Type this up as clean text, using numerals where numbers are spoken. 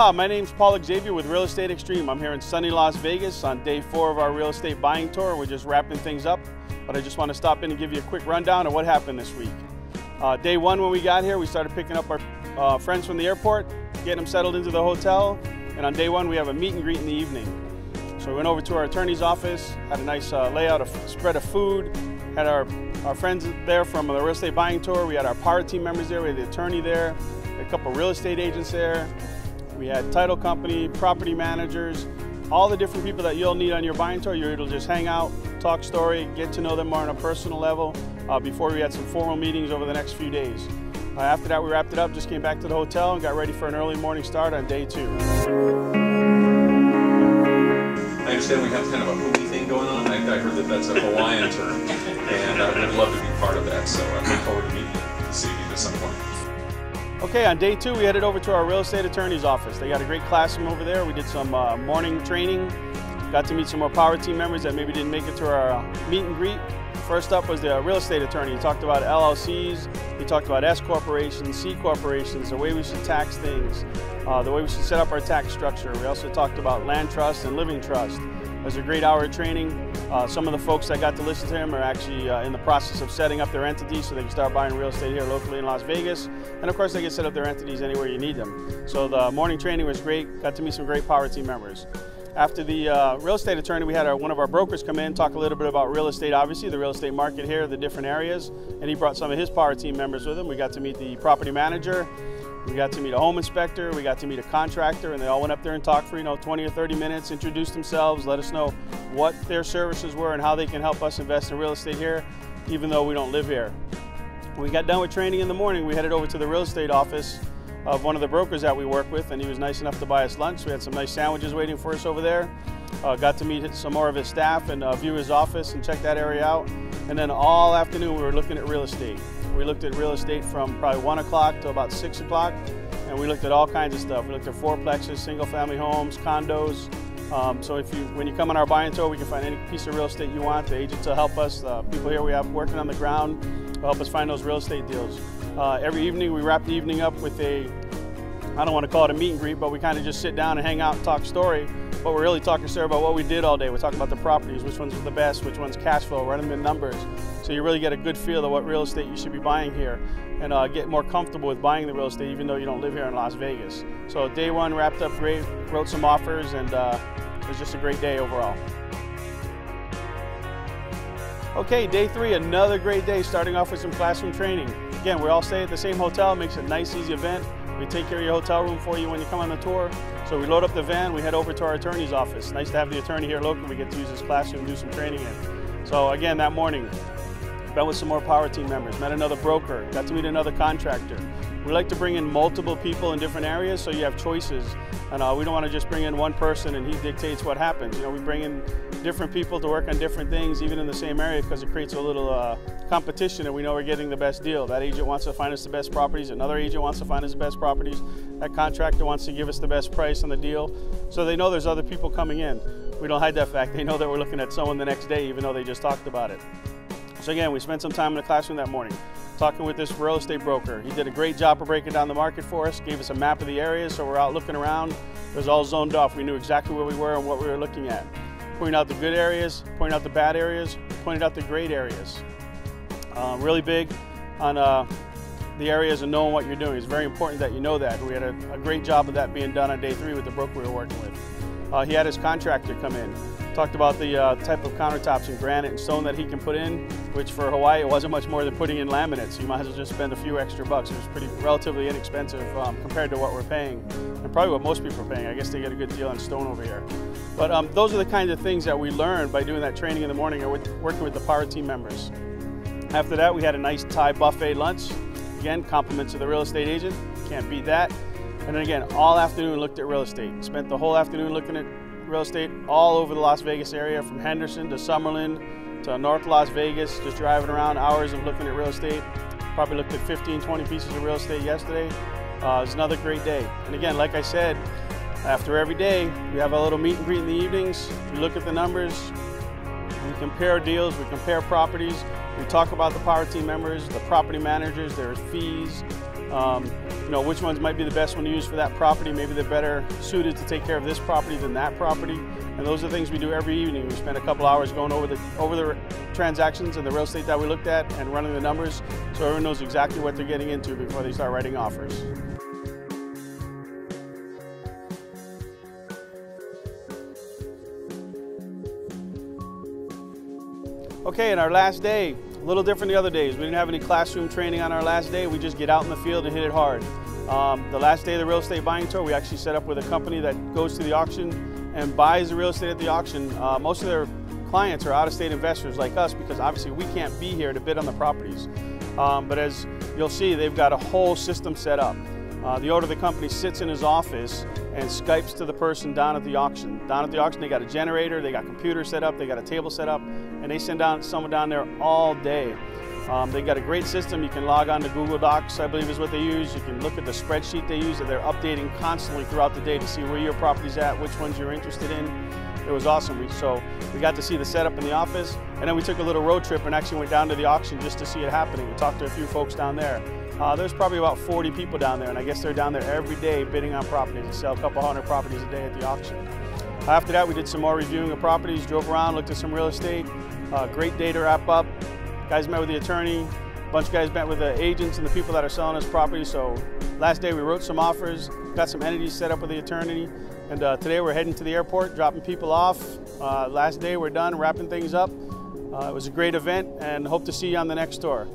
Aloha, my name's Paul Xavier with Real Estate Extreme. I'm here in sunny Las Vegas on day 4 of our real estate buying tour. We're just wrapping things up, but I just want to stop in and give you a quick rundown of what happened this week. Day 1 when we got here, we started picking up our friends from the airport, getting them settled into the hotel, and on day 1 we have a meet and greet in the evening. So we went over to our attorney's office, had a nice layout of spread of food, had our friends there from the real estate buying tour. We had our power team members there, we had the attorney there, a couple real estate agents there. We had title company, property managers, all the different people that you'll need on your buying tour. You're able to just hang out, talk story, get to know them more on a personal level before we had some formal meetings over the next few days. After that, we wrapped it up, just came back to the hotel and got ready for an early morning start on day 2. I understand we have kind of a hooey thing going on. I heard that that's a Hawaiian term, and I would love to be part of that, so I look forward to meeting you this evening at some point. Okay, on day 2, we headed over to our real estate attorney's office. They got a great classroom over there. We did some morning training, got to meet some more power team members that maybe didn't make it to our meet and greet. First up was the real estate attorney. He talked about LLCs, he talked about S corporations, C corporations, the way we should tax things, the way we should set up our tax structure. We also talked about land trust and living trust. It was a great hour of training. Some of the folks that got to listen to him are actually in the process of setting up their entities so they can start buying real estate here locally in Las Vegas. And of course they can set up their entities anywhere you need them. So the morning training was great, got to meet some great power team members. After the real estate attorney, we had one of our brokers come in, talk a little bit about real estate, obviously, the real estate market here, the different areas, and he brought some of his power team members with him. We got to meet the property manager, we got to meet a home inspector, we got to meet a contractor, and they all went up there and talked for 20 or 30 minutes, introduced themselves, let us know what their services were and how they can help us invest in real estate here, even though we don't live here. When we got done with training in the morning, we headed over to the real estate office of one of the brokers that we work with, and he was nice enough to buy us lunch. We had some nice sandwiches waiting for us over there. Got to meet some more of his staff and view his office and check that area out. And then all afternoon we were looking at real estate. We looked at real estate from probably 1 o'clock to about 6 o'clock, and we looked at all kinds of stuff. We looked at fourplexes, single family homes, condos. So when you come on our buying tour, we can find any piece of real estate you want. The agents will help us. People here we have working on the ground will help us find those real estate deals. Every evening we wrap the evening up with I don't want to call it a meet and greet, but we kind of just sit down and hang out and talk story. But we're really talking story about what we did all day. We're talking about the properties, which ones are the best, which one's cash flow, running the numbers. So you really get a good feel of what real estate you should be buying here and get more comfortable with buying the real estate even though you don't live here in Las Vegas. So day 1 wrapped up great, wrote some offers, and it was just a great day overall. Okay, day 3, another great day, starting off with some classroom training. Again, we all stay at the same hotel, makes it a nice, easy event. We take care of your hotel room for you when you come on the tour. So we load up the van, we head over to our attorney's office. Nice to have the attorney here locally. We get to use his classroom and do some training in. So again, that morning, met with some more power team members, met another broker, got to meet another contractor. We like to bring in multiple people in different areas so you have choices. And we don't want to just bring in one person and he dictates what happens. We bring in different people to work on different things, even in the same area, because it creates a little competition and we know we're getting the best deal. That agent wants to find us the best properties, another agent wants to find us the best properties, that contractor wants to give us the best price on the deal. So they know there's other people coming in. We don't hide that fact. They know that we're looking at someone the next day, even though they just talked about it. So again, we spent some time in the classroom that morning talking with this real estate broker. He did a great job of breaking down the market for us, gave us a map of the area, so we're out looking around. It was all zoned off. We knew exactly where we were and what we were looking at. Pointing out the good areas, pointing out the bad areas, pointing out the great areas. Really big on the areas and knowing what you're doing. It's very important that you know that. We had a great job of that being done on day 3 with the broker we were working with. He had his contractor come in. Talked about the type of countertops and granite and stone that he can put in, which for Hawaii it wasn't much more than putting in laminate, so you might as well just spend a few extra bucks. It was relatively inexpensive compared to what we're paying, and probably what most people are paying. I guess they get a good deal on stone over here. But those are the kinds of things that we learned by doing that training in the morning and working with the power team members. After that, we had a nice Thai buffet lunch. Again, compliments to the real estate agent, can't beat that. And then again, all afternoon looked at real estate. Spent the whole afternoon looking at real estate all over the Las Vegas area, from Henderson to Summerlin to North Las Vegas, just driving around, hours of looking at real estate. Probably looked at 15, 20 pieces of real estate yesterday. It was another great day. And again, like I said, after every day, we have a little meet and greet in the evenings. We look at the numbers, we compare deals, we compare properties, we talk about the power team members, the property managers, their fees, which ones might be the best one to use for that property. Maybe they're better suited to take care of this property than that property. And those are the things we do every evening. We spend a couple hours going over the transactions and the real estate that we looked at and running the numbers so everyone knows exactly what they're getting into before they start writing offers. Okay, and our last day, a little different the other days. We didn't have any classroom training on our last day. We just get out in the field and hit it hard. The last day of the real estate buying tour, we actually set up with a company that goes to the auction and buys the real estate at the auction. Most of their clients are out-of-state investors like us because obviously we can't be here to bid on the properties. But as you'll see, they've got a whole system set up. The owner of the company sits in his office and Skypes to the person down at the auction. Down at the auction, they got a generator, they got computers set up, they got a table set up, and they send someone down there all day. They got a great system. You can log on to Google Docs, I believe is what they use. You can look at the spreadsheet they use that they're updating constantly throughout the day to see where your property's at, which ones you're interested in. It was awesome. So we got to see the setup in the office, and then we took a little road trip and actually went down to the auction just to see it happening. We talked to a few folks down there. There's probably about 40 people down there, and I guess they're down there every day bidding on properties. They sell a couple hundred properties a day at the auction. After that, we did some more reviewing of properties, drove around, looked at some real estate. Great day to wrap up. Guys met with the attorney. A bunch of guys met with the agents and the people that are selling us property. So last day we wrote some offers, got some entities set up with the attorney, and today we're heading to the airport, dropping people off. Last day we're done, wrapping things up. It was a great event, and hope to see you on the next tour.